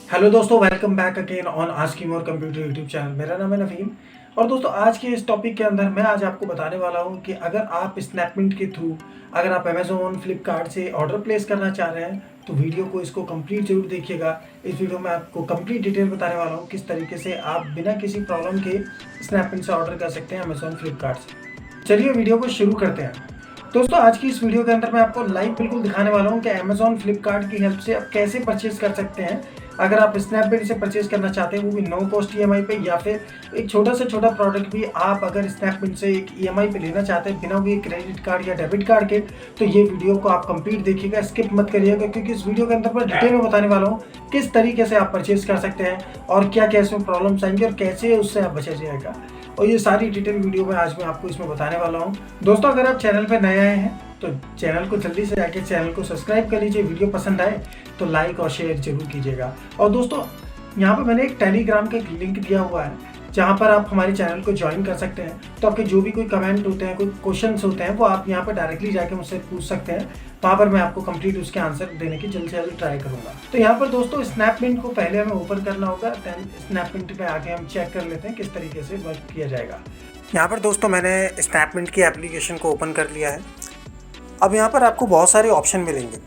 Hello दोस्तों, welcome back again on asking more computer YouTube channel. मेरा नाम है नवीन। और दोस्तों, आज के इस टॉपिक के अंदर मैं आज आपको बताने वाला हूं कि अगर आप स्नैपमिंट के थ्रू अगर आप अमेजोन फ्लिपकार्ट से ऑर्डर प्लेस करना चाह रहे हैं तो वीडियो को इसको कंप्लीट जरूर देखिएगा। इस वीडियो में आपको कंप्लीट डिटेल बताने वाला हूँ किस तरीके से आप बिना किसी प्रॉब्लम के स्नैपमिंट से ऑर्डर कर सकते हैं अमेजोन फ्लिपकार्ट से। चलिए वीडियो को शुरू करते हैं। दोस्तों, आज की इस वीडियो के अंदर मैं आपको लाइव बिल्कुल दिखाने वाला हूं कि अमेजोन फ्लिपकार्ट की हेल्प से आप कैसे परचेज कर सकते हैं। अगर आप स्नैपडील से परचेज करना चाहते हैं वो भी नो कॉस्ट ईएमआई पे, या फिर एक छोटा से छोटा प्रोडक्ट भी आप अगर स्नैपडील से एक ईएमआई पे लेना चाहते हैं बिना कोई क्रेडिट कार्ड या डेबिट कार्ड के, तो ये वीडियो को आप कंप्लीट देखिएगा, स्किप मत करिएगा, क्योंकि इस वीडियो के अंदर मैं डिटेल में बताने वाला हूँ किस तरीके से आप परचेज कर सकते हैं और क्या क्या इसमें प्रॉब्लम्स आएंगे और कैसे उससे आप बचा जाएगा। और ये सारी डिटेल वीडियो में आज मैं आपको इसमें बताने वाला हूँ। दोस्तों, अगर आप चैनल पर नए आए हैं तो चैनल को जल्दी से जाके चैनल को सब्सक्राइब कर लीजिए। वीडियो पसंद आए तो लाइक और शेयर जरूर कीजिएगा। और दोस्तों, यहाँ पर मैंने एक टेलीग्राम का लिंक दिया हुआ है जहाँ पर आप हमारे चैनल को ज्वाइन कर सकते हैं। तो आपके जो भी कोई कमेंट होते हैं, कोई क्वेश्चंस होते हैं, वो आप यहाँ पर डायरेक्टली जाके मुझसे पूछ सकते हैं। वहाँ पर मैं आपको कंप्लीट उसके आंसर देने की जल्द से जल्द ट्राई करूँगा। तो यहाँ पर दोस्तों, स्नैपमिंट को पहले हमें ओपन करना होगा, देन स्नैपमिंट पे आके हम चेक कर लेते हैं किस तरीके से वर्क किया जाएगा। यहाँ पर दोस्तों, मैंने स्नैपमिंट की एप्लीकेशन को ओपन कर लिया है। अब यहाँ पर आपको बहुत सारे ऑप्शन मिलेंगे।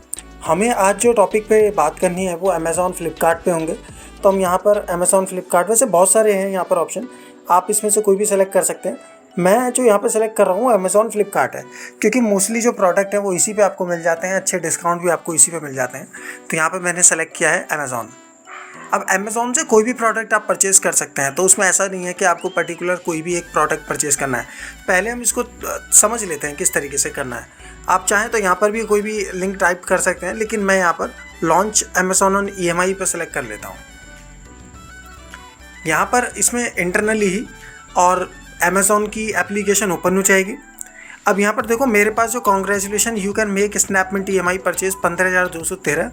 हमें आज जो टॉपिक पे बात करनी है वो अमेज़ॉन फ्लिपकार्ट पे होंगे। तो हम यहाँ पर अमेज़ॉन फ्लिपकार्ट, वैसे बहुत सारे हैं यहाँ पर ऑप्शन, आप इसमें से कोई भी सेलेक्ट कर सकते हैं। मैं जो यहाँ पर सेलेक्ट कर रहा हूँ अमेज़ॉन फ्लिपकार्ट है, क्योंकि मोस्टली जो प्रोडक्ट है वो इसी पे आपको मिल जाते हैं, अच्छे डिस्काउंट भी आपको इसी पे मिल जाते हैं। तो यहाँ पर मैंने सेलेक्ट किया है अमेज़ॉन। अब अमेज़ॉन से कोई भी प्रोडक्ट आप परचेज़ कर सकते हैं, तो उसमें ऐसा नहीं है कि आपको पर्टिकुलर कोई भी एक प्रोडक्ट परचेज़ करना है। पहले हम इसको समझ लेते हैं किस तरीके से करना है। आप चाहें तो यहाँ पर भी कोई भी लिंक टाइप कर सकते हैं, लेकिन मैं यहाँ पर लॉन्च अमेज़ॉन ऑन ईएमआई पर सेलेक्ट कर लेता हूँ। यहाँ पर इसमें इंटरनली ही और अमेज़ॉन की एप्लीकेशन ओपन हो जाएगी। अब यहाँ पर देखो, मेरे पास जो congratulation you can make Snapmint EMI purchase 15,213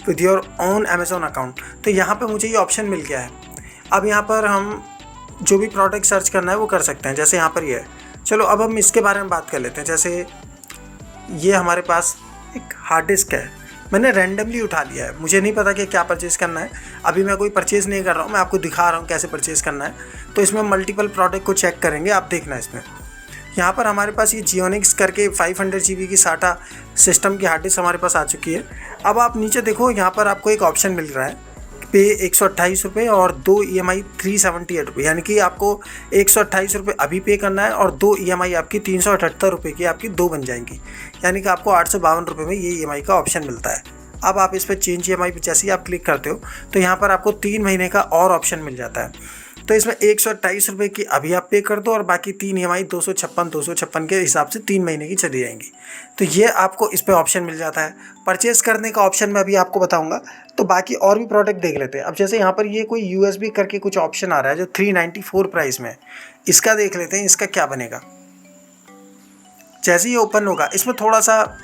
with your own Amazon account. तो यहाँ पे मुझे ये ऑप्शन मिल गया है। अब यहाँ पर हम जो भी प्रोडक्ट सर्च करना है वो कर सकते हैं, जैसे यहाँ पर ये है। चलो अब हम इसके बारे में बात कर लेते हैं। जैसे ये हमारे पास एक हार्ड डिस्क है, मैंने रैंडमली उठा लिया है, मुझे नहीं पता कि क्या परचेज़ करना है। अभी मैं कोई परचेज़ नहीं कर रहा हूँ, मैं आपको दिखा रहा हूँ कैसे परचेज़ करना है। तो इसमें मल्टीपल प्रोडक्ट को चेक करेंगे, आप देखना इसमें। यहाँ पर हमारे पास ये जियोनिक्स करके 500 GB की साटा सिस्टम की हार्ड डिस्क हमारे पास आ चुकी है। अब आप नीचे देखो, यहाँ पर आपको एक ऑप्शन मिल रहा है पे 128 रुपये और 2 EMI 378 रुपये, यानी कि आपको 128 रुपये अभी पे करना है और 2 EMI आपकी 378 रुपये की आपकी 2 बन जाएंगी, यानी कि आपको 852 रुपये में ये EMI का ऑप्शन मिलता है। अब आप इस पर चेंज EMI पे जैसे ही आप क्लिक करते हो तो यहाँ पर आपको 3 महीने का और ऑप्शन मिल जाता है। तो इसमें 128 रुपये की अभी आप पे कर दो और बाकी 3 EMI 256 के हिसाब से 3 महीने की चली जाएंगी। तो ये आपको इस पर ऑप्शन मिल जाता है। परचेज़ करने का ऑप्शन मैं अभी आपको बताऊंगा। तो बाकी और भी प्रोडक्ट देख लेते हैं। अब जैसे यहाँ पर ये कोई USB करके कुछ ऑप्शन आ रहा है जो 394 प्राइस में, इसका देख लेते हैं इसका क्या बनेगा। जैसे ही ओपन होगा, इसमें थोड़ा सा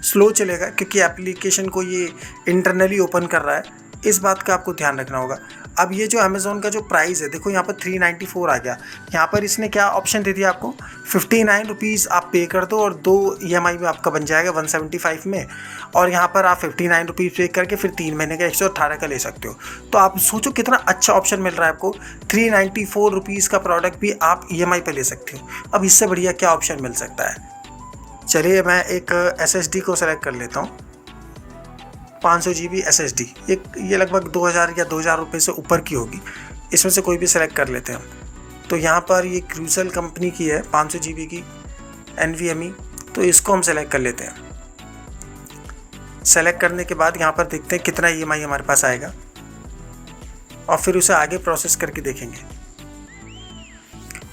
स्लो चलेगा क्योंकि एप्लीकेशन को ये इंटरनली ओपन कर रहा है, इस बात का आपको ध्यान रखना होगा। अब ये जो अमेज़ॉन का जो प्राइस है, देखो यहाँ पर 394 आ गया। यहाँ पर इसने क्या ऑप्शन दे दिया आपको, 59 रुपीज़ आप पे कर दो और 2 EMI में आपका बन जाएगा 175 में। और यहाँ पर आप 59 रुपीज़ पे करके फिर 3 महीने का 118 का ले सकते हो। तो आप सोचो कितना अच्छा ऑप्शन मिल रहा है आपको। 394 रुपीज़ का प्रोडक्ट भी आप EMI पे ले सकते हो। अब इससे बढ़िया क्या ऑप्शन मिल सकता है। चलिए मैं एक SSD को सेलेक्ट कर लेता हूँ, 500 GB SSD। ये लगभग 2000 या 2000 रुपये से ऊपर की होगी। इसमें से कोई भी सेलेक्ट कर लेते हैं हम। तो यहाँ पर ये क्रूजल कंपनी की है 500 GB की NVMe, तो इसको हम सेलेक्ट कर लेते हैं। सेलेक्ट करने के बाद यहाँ पर देखते हैं कितना EMI हमारे पास आएगा और फिर उसे आगे प्रोसेस करके देखेंगे।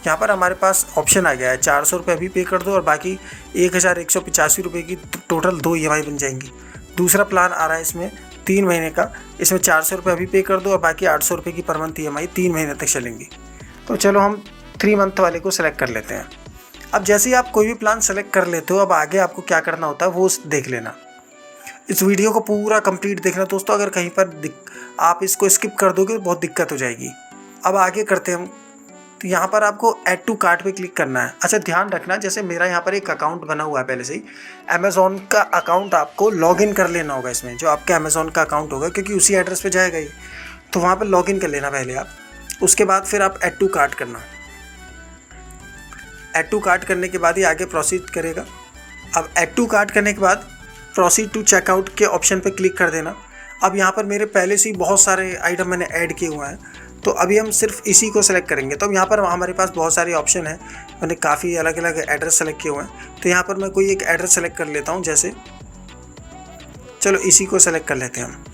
यहाँ पर हमारे पास ऑप्शन आ गया है 400 रुपये अभी पे कर दो और बाकी 1185 रुपये की टोटल 2 EMI बन जाएंगी। दूसरा प्लान आ रहा है इसमें 3 महीने का, इसमें 400 रुपये अभी पे कर दो और बाकी 800 रुपये की पर मंथ EMI 3 महीने तक चलेंगी। तो चलो हम 3 मंथ वाले को सेलेक्ट कर लेते हैं। अब जैसे ही आप कोई भी प्लान सेलेक्ट कर लेते हो, अब आगे आपको क्या करना होता है वो देख लेना। इस वीडियो को पूरा कंप्लीट देखना दोस्तों, अगर कहीं पर आप इसको स्किप कर दोगे तो बहुत दिक्कत हो जाएगी। अब आगे करते हैं हम। तो यहाँ पर आपको ऐड टू कार्ट पे क्लिक करना है। अच्छा ध्यान रखना, जैसे मेरा यहाँ पर एक अकाउंट बना हुआ है पहले से ही, अमेज़ॉन का अकाउंट आपको लॉगिन कर लेना होगा इसमें, जो आपका अमेज़ॉन का अकाउंट होगा, क्योंकि उसी एड्रेस पे जाएगा ही। तो वहाँ पर लॉगिन कर लेना पहले आप। उसके बाद फिर आप ऐड टू कार्ट करना। ऐड टू कार्ट करने के बाद ही आगे प्रोसीड करेगा। अब ऐड टू कार्ट करने के बाद प्रोसीड टू चेकआउट के ऑप्शन पे क्लिक कर देना। अब यहाँ पर मेरे पहले से ही बहुत सारे आइटम मैंने ऐड किए हुए हैं, तो अभी हम सिर्फ इसी को सेलेक्ट करेंगे। तो अब यहाँ पर हमारे पास बहुत सारे ऑप्शन हैं, मैंने काफ़ी अलग अलग एड्रेस सेलेक्ट किए हुए हैं। तो यहाँ पर मैं कोई एक एड्रेस सेलेक्ट कर लेता हूँ, जैसे चलो इसी को सेलेक्ट कर लेते हैं हम।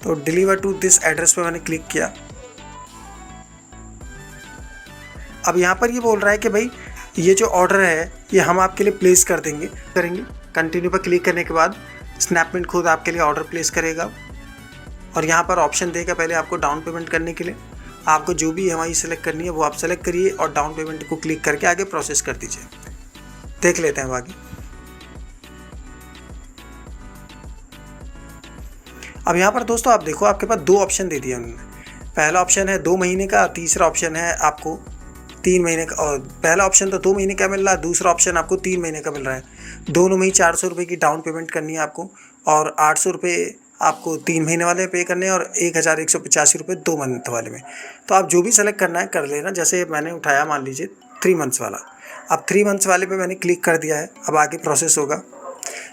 तो डिलीवर टू दिस एड्रेस पे मैंने क्लिक किया। अब यहाँ पर ये बोल रहा है कि भाई ये जो ऑर्डर है ये हम आपके लिए प्लेस करेंगे। कंटिन्यू पर क्लिक करने के बाद स्नैपमिंट खुद आपके लिए ऑर्डर प्लेस करेगा और यहाँ पर ऑप्शन देगा पहले आपको डाउन पेमेंट करने के लिए। आपको जो भी EMI सेलेक्ट करनी है वो आप सेलेक्ट करिए और डाउन पेमेंट को क्लिक करके आगे प्रोसेस कर दीजिए। देख लेते हैं बाकी। अब यहाँ पर दोस्तों आप देखो आपके पास 2 ऑप्शन दे दिए उन्होंने। पहला ऑप्शन है 2 महीने का, तीसरा ऑप्शन है आपको 3 महीने का। और पहला ऑप्शन तो 2 महीने का मिल रहा है, दूसरा ऑप्शन आपको 3 महीने का मिल रहा है। दोनों में ही 400 रुपये की डाउन पेमेंट करनी है आपको और 800 रुपये आपको 3 महीने वाले पे करने हैं और 1185 रुपये 2 मंथ वाले में। तो आप जो भी सेलेक्ट करना है कर लेना। जैसे मैंने उठाया मान लीजिए 3 मंथ्स वाला। अब 3 मंथ्स वाले पे मैंने क्लिक कर दिया है। अब आगे प्रोसेस होगा।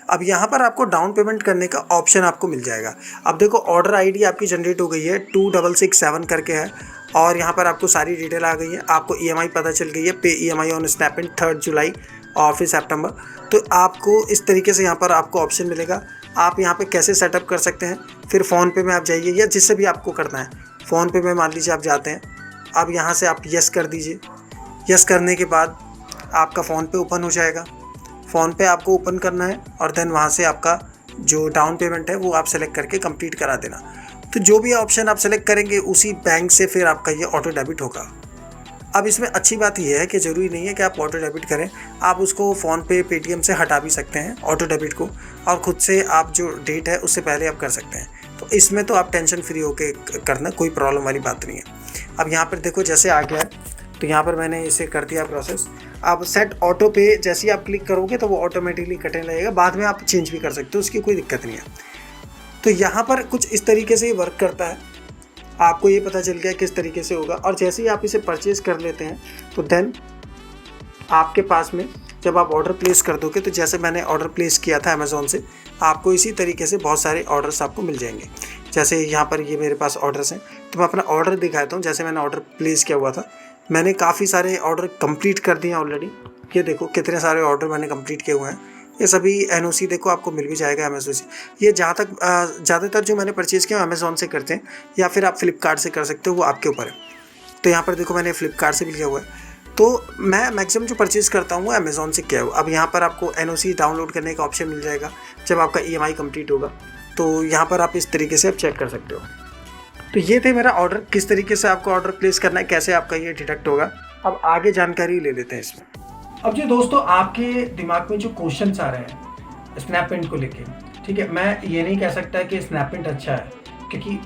अब यहाँ पर आपको डाउन पेमेंट करने का ऑप्शन आपको मिल जाएगा। अब देखो ऑर्डर ID आपकी जनरेट हो गई है, 2667 करके है और यहाँ पर आपको सारी डिटेल आ गई है। आपको EMI पता चल गई है, पे EMI ऑन स्नैपमिंट 3 जुलाई और फिर सितंबर। तो आपको इस तरीके से यहाँ पर आपको ऑप्शन मिलेगा। आप यहाँ पे कैसे सेटअप कर सकते हैं, फिर फ़ोनपे में आप जाइए या जिससे भी आपको करना है। फ़ोनपे में मान लीजिए आप जाते हैं, अब यहाँ से आप यस कर दीजिए। यस करने के बाद आपका फ़ोनपे ओपन हो जाएगा। फ़ोनपे आपको ओपन करना है और देन वहाँ से आपका जो डाउन पेमेंट है वो आप सेलेक्ट करके कंप्लीट करा देना। तो जो भी ऑप्शन आप सेलेक्ट करेंगे उसी बैंक से फिर आपका ये ऑटो डेबिट होगा। अब इसमें अच्छी बात यह है कि ज़रूरी नहीं है कि आप ऑटो डेबिट करें, आप उसको फ़ोनपे पेटीएम से हटा भी सकते हैं ऑटो डेबिट को, और ख़ुद से आप जो डेट है उससे पहले आप कर सकते हैं। तो इसमें तो आप टेंशन फ्री होके करना, कोई प्रॉब्लम वाली बात नहीं है। अब यहाँ पर देखो जैसे आ गया है, तो यहाँ पर मैंने इसे कर दिया प्रोसेस। अब सेट ऑटो पे जैसे ही आप क्लिक करोगे तो वो ऑटोमेटिकली कटने लगेगा। बाद में आप चेंज भी कर सकते हो, उसकी कोई दिक्कत नहीं है। तो यहाँ पर कुछ इस तरीके से ही वर्क करता है। आपको ये पता चल गया किस तरीके से होगा। और जैसे ही आप इसे परचेज़ कर लेते हैं तो देन आपके पास में जब आप ऑर्डर प्लेस कर दोगे, तो जैसे मैंने ऑर्डर प्लेस किया था अमेज़ॉन से, आपको इसी तरीके से बहुत सारे ऑर्डर्स आपको मिल जाएंगे। जैसे यहाँ पर ये मेरे पास ऑर्डर्स हैं, तो मैं अपना ऑर्डर दिखाता हूँ। जैसे मैंने ऑर्डर प्लेस किया हुआ था, मैंने काफ़ी सारे ऑर्डर कंप्लीट कर दिए ऑलरेडी। ये देखो कितने सारे ऑर्डर मैंने कंप्लीट किए हुए हैं। ये सभी NOC देखो आपको मिल भी जाएगा अमेज़ॉन से। ये जहाँ तक ज़्यादातर जो मैंने परचेज़ किया अमेज़ॉन से करते हैं, या फिर आप फ्लिपकार्ट से कर सकते हो, वो आपके ऊपर है। तो यहाँ पर देखो मैंने फ्लिपकार्ट से भी लिया हुआ है। तो मैं मैक्सिमम जो परचेज़ करता हूँ वो अमेज़ॉन से किया हुआ। अब यहाँ पर आपको NOC डाउनलोड करने का ऑप्शन मिल जाएगा जब आपका EMI कंप्लीट होगा। तो यहाँ पर आप इस तरीके से आप चेक कर सकते हो। तो ये थे मेरा ऑर्डर, किस तरीके से आपको ऑर्डर प्लेस करना है, कैसे आपका ये डिटेक्ट होगा। अब आगे जानकारी ले लेते हैं इसमें। अब जो दोस्तों आपके दिमाग में जो क्वेश्चंस आ रहे हैं स्नैपमिंट को लेके, ठीक है, मैं ये नहीं कह सकता कि स्नैपमिंट अच्छा है, क्योंकि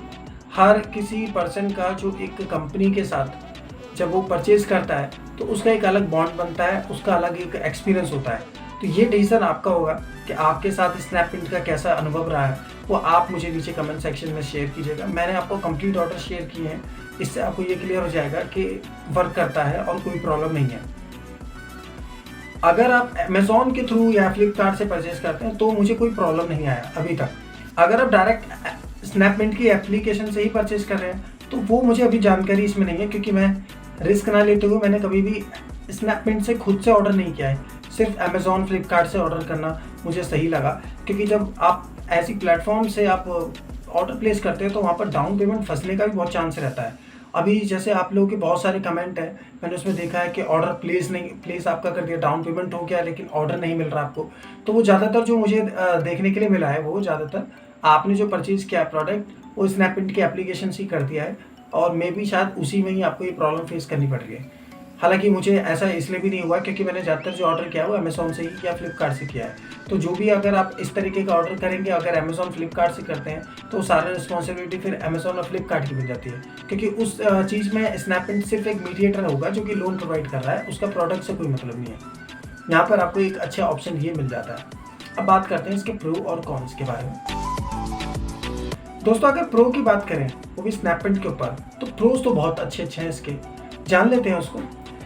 हर किसी पर्सन का जो एक कंपनी के साथ जब वो परचेज़ करता है तो उसका एक अलग बॉन्ड बनता है, उसका अलग एक एक्सपीरियंस होता है। तो ये डिसीजन आपका होगा कि आपके साथ स्नैपमिंट का कैसा अनुभव रहा है, वो आप मुझे नीचे कमेंट सेक्शन में शेयर कीजिएगा। मैंने आपको कंप्लीट ऑर्डर शेयर किए हैं, इससे आपको ये क्लियर हो जाएगा कि वर्क करता है और कोई प्रॉब्लम नहीं है। अगर आप अमेज़ॉन के थ्रू या फ्लिपकार्ट से परचेज करते हैं तो मुझे कोई प्रॉब्लम नहीं आया अभी तक। अगर आप डायरेक्ट स्नैपमिंट की एप्लीकेशन से ही परचेज कर रहे हैं तो वो मुझे अभी जानकारी इसमें नहीं है, क्योंकि मैं रिस्क ना लेते हुए मैंने कभी भी स्नैपमिंट से खुद से ऑर्डर नहीं किया है। सिर्फ अमेज़ॉन फ्लिपकार्ट से ऑर्डर करना मुझे सही लगा, क्योंकि जब आप ऐसी प्लेटफॉर्म से आप ऑर्डर प्लेस करते हैं तो वहाँ पर डाउन पेमेंट फंसने का भी बहुत चांस रहता है। अभी जैसे आप लोगों के बहुत सारे कमेंट हैं, मैंने उसमें देखा है कि ऑर्डर प्लेस आपका कर दिया, डाउन पेमेंट हो गया, लेकिन ऑर्डर नहीं मिल रहा आपको। तो वो ज़्यादातर जो मुझे देखने के लिए मिला है, वो ज़्यादातर आपने जो परचेज़ किया प्रोडक्ट वो स्नैपमिंट की एप्लीकेशन से ही कर दिया है, और मे बी शायद उसी में ही आपको ये प्रॉब्लम फेस करनी पड़ रही है। हालांकि मुझे ऐसा इसलिए भी नहीं हुआ क्योंकि मैंने ज़्यादातर जो ऑर्डर किया है वो अमेज़ॉन से ही या फ्लिपकार्ट से किया है। तो जो भी अगर आप इस तरीके का ऑर्डर करेंगे, अगर अमेज़ॉन फ्लिपकार्ट से करते हैं, तो सारा रिस्पॉन्सिबिलिटी फिर अमेज़ॉन और फ्लिपकार्ट की मिल जाती है, क्योंकि उस चीज़ में स्नैपमिंट सिर्फ एक मीडिएटर होगा जो कि लोन प्रोवाइड कर रहा है, उसका प्रोडक्ट से कोई मतलब नहीं है। यहाँ पर आपको एक अच्छा ऑप्शन ये मिल जाता है। अब बात करते हैं इसके प्रो और कॉन्स के बारे में। दोस्तों अगर प्रो की बात करें, वो भी स्नैपडील के ऊपर, तो प्रोज तो बहुत अच्छे अच्छे हैं इसके, जान लेते हैं उसको।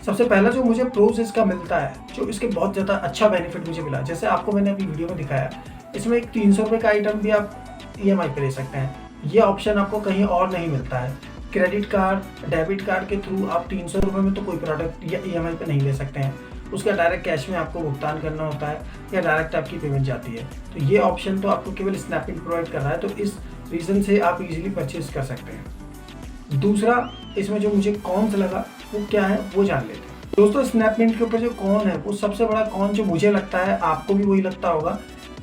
सबसे पहला जो मुझे प्रोज इसका मिलता है, जो इसके बहुत ज़्यादा अच्छा बेनिफिट मुझे मिला, जैसे आपको मैंने अभी वीडियो में दिखाया, इसमें एक 300 रुपये का आइटम भी आप EMI पे ले सकते हैं। ये ऑप्शन आपको कहीं और नहीं मिलता है। क्रेडिट कार्ड, डेबिट कार्ड के थ्रू आप 300 रुपये में तो कोई प्रोडक्ट या EMI पे नहीं ले सकते हैं। उसका डायरेक्ट कैश में आपको भुगतान करना होता है या डायरेक्ट आपकी पेमेंट जाती है। तो ये ऑप्शन तो आपको केवल स्नैपडील प्रोवाइड कर रहा है, तो इस रीज़न से आप इजीली परचेज कर सकते हैं। दूसरा इसमें जो मुझे कॉन से लगा वो क्या है वो जान लेते हैं। दोस्तों स्नैपडील के ऊपर जो कॉन है, वो सबसे बड़ा कॉन जो मुझे लगता है, आपको भी वही लगता होगा,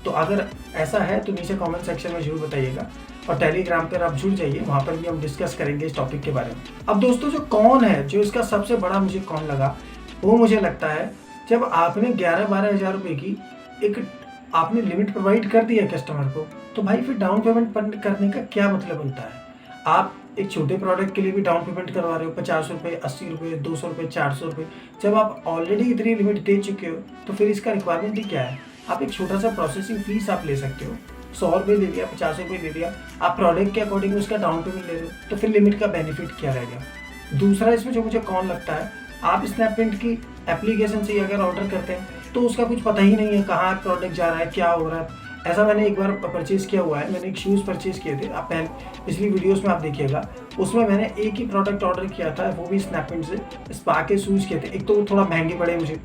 तो अगर ऐसा है तो नीचे कमेंट सेक्शन में जरूर बताइएगा। और टेलीग्राम पर आप जुड़ जाइए, वहाँ पर भी हम डिस्कस करेंगे इस टॉपिक के बारे में। अब दोस्तों जो कॉन है, जो इसका सबसे बड़ा मुझे कॉन लगा, वो मुझे लगता है जब आपने 11-12 हज़ार रुपये की एक आपने लिमिट प्रोवाइड कर दी है कस्टमर को, तो भाई फिर डाउन पेमेंट करने का क्या मतलब बनता है। आप एक छोटे प्रोडक्ट के लिए भी डाउन पेमेंट करवा रहे हो 50 रुपये, 80 रुपये, 200 रुपये, 400 रुपये। जब आप ऑलरेडी इतनी लिमिट दे चुके हो, तो फिर इसका रिक्वायरमेंट ही क्या है। आप एक छोटा सा प्रोसेसिंग फीस आप ले सकते हो, 100 रुपये ले लिया, 50 रुपये ले लिया, आप प्रोडक्ट के अकॉर्डिंग उसका डाउन पेमेंट ले रहे हो, तो फिर लिमिट का बेनिफिट क्या रहेगा। दूसरा इसमें जो मुझे कौन लगता है, आप स्नैपडील की एप्लीकेशन से अगर ऑर्डर करते हैं तो उसका कुछ पता ही नहीं है कहाँ प्रोडक्ट जा रहा है, क्या हो रहा है। ऐसा मैंने एक बार परचेज़ किया हुआ है, मैंने एक शूज़ परचेज़ किए थे, आप पिछली वीडियोस में आप देखिएगा, उसमें मैंने एक ही प्रोडक्ट ऑर्डर किया था, वो भी स्नैपडील से, स्पा के शूज़ किए थे। एक तो वो थोड़ा महंगे पड़े मुझे,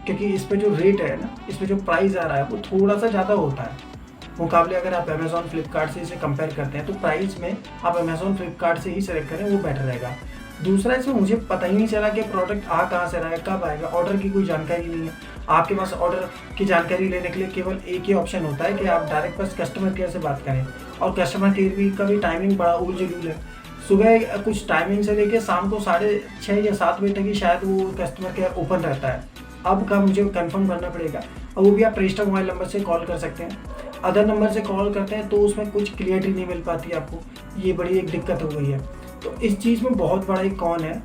क्योंकि इस पर जो रेट है ना, इस पर जो प्राइस आ रहा है वो थोड़ा सा ज़्यादा होता है मुकाबले अगर आप अमेज़ॉन फ्लिपकार्ट से इसे कंपेयर करते हैं, तो प्राइस में आप अमेज़ॉन फ्लिपकार्ट से ही सेलेक्ट करें, वो बेटर रहेगा। दूसरा इसमें मुझे पता ही नहीं चला कि प्रोडक्ट आ कहाँ से रहा है, कब आएगा, ऑर्डर की कोई जानकारी नहीं है। आपके पास ऑर्डर की जानकारी लेने के लिए केवल एक ही ऑप्शन होता है कि आप डायरेक्ट बस कस्टमर केयर से बात करें, और कस्टमर केयर भी का भी टाइमिंग बड़ा उल जुलूल है। सुबह कुछ टाइमिंग से लेके शाम को 6:30 या 7 बजे तक ही शायद वो कस्टमर केयर ओपन रहता है। अब का मुझे कंफर्म करना पड़ेगा, और वो भी आप रजिस्टर्ड मोबाइल नंबर से कॉल कर सकते हैं। अदर नंबर से कॉल करते हैं तो उसमें कुछ क्लियरिटी नहीं मिल पाती आपको, ये बड़ी एक दिक्कत हो गई है। तो इस चीज़ में बहुत बड़ा एक कौन है,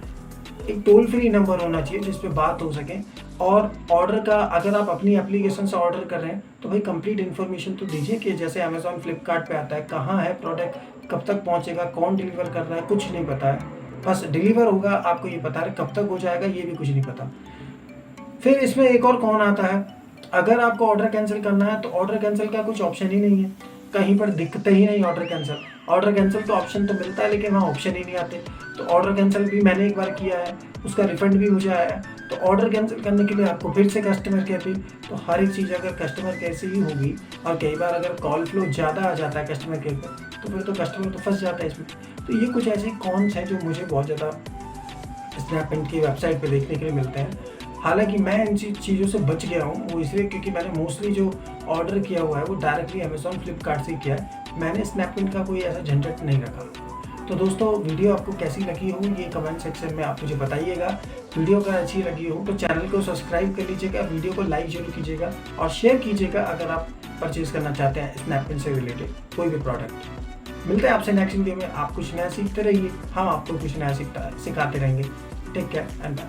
एक टोल फ्री नंबर होना चाहिए जिस पे बात हो सके। और ऑर्डर का अगर आप अपनी एप्लीकेशन से ऑर्डर कर रहे हैं तो भाई कंप्लीट इन्फॉर्मेशन तो दीजिए कि जैसे अमेज़ॉन फ्लिपकार्ट पे आता है, कहाँ है प्रोडक्ट, कब तक पहुँचेगा, कौन डिलीवर कर रहा है, कुछ नहीं पता है। बस डिलीवर होगा आपको ये पता है, कब तक हो जाएगा ये भी कुछ नहीं पता। फिर इसमें एक और कौन आता है, अगर आपको ऑर्डर कैंसिल करना है तो ऑर्डर कैंसिल का कुछ ऑप्शन ही नहीं है, कहीं पर दिखते ही नहीं ऑर्डर कैंसिल। ऑर्डर कैंसिल तो ऑप्शन तो मिलता है लेकिन वहाँ ऑप्शन ही नहीं आते। तो ऑर्डर कैंसिल भी मैंने एक बार किया है, उसका रिफंड भी मुझे आया है। तो ऑर्डर कैंसिल करने के लिए आपको फिर से कस्टमर केयर पे, तो हर एक चीज़ अगर कस्टमर केयर से ही होगी, और कई बार अगर कॉल फ्लो ज़्यादा आ जाता है कस्टमर केयर पर, तो फिर तो कस्टमर तो फंस जाता है इसमें। तो ये कुछ ऐसे कॉन्स हैं जो मुझे बहुत ज़्यादा स्नैपडील की वेबसाइट पर देखने के लिए मिलते हैं। हालांकि मैं इन चीज़ों से बच गया हूँ, वो इसलिए क्योंकि मैंने मोस्टली जो ऑर्डर किया हुआ है वो डायरेक्टली अमेज़ॉन फ्लिपकार्ट से किया है। मैंने स्नैपडील का कोई ऐसा झंझट नहीं रखा। तो दोस्तों वीडियो आपको कैसी लगी हो ये कमेंट सेक्शन में आप मुझे बताइएगा। वीडियो अगर अच्छी लगी हो तो चैनल को सब्सक्राइब कर लीजिएगा, वीडियो को लाइक जरूर कीजिएगा और शेयर कीजिएगा अगर आप परचेज़ करना चाहते हैं स्नैपडील से रिलेटेड कोई भी प्रोडक्ट। मिलते हैं आपसे नेक्स्ट वीडियो में। आप कुछ नया सीखते रहिए, हम आपको कुछ नया सिखाते रहेंगे। Take care and bye.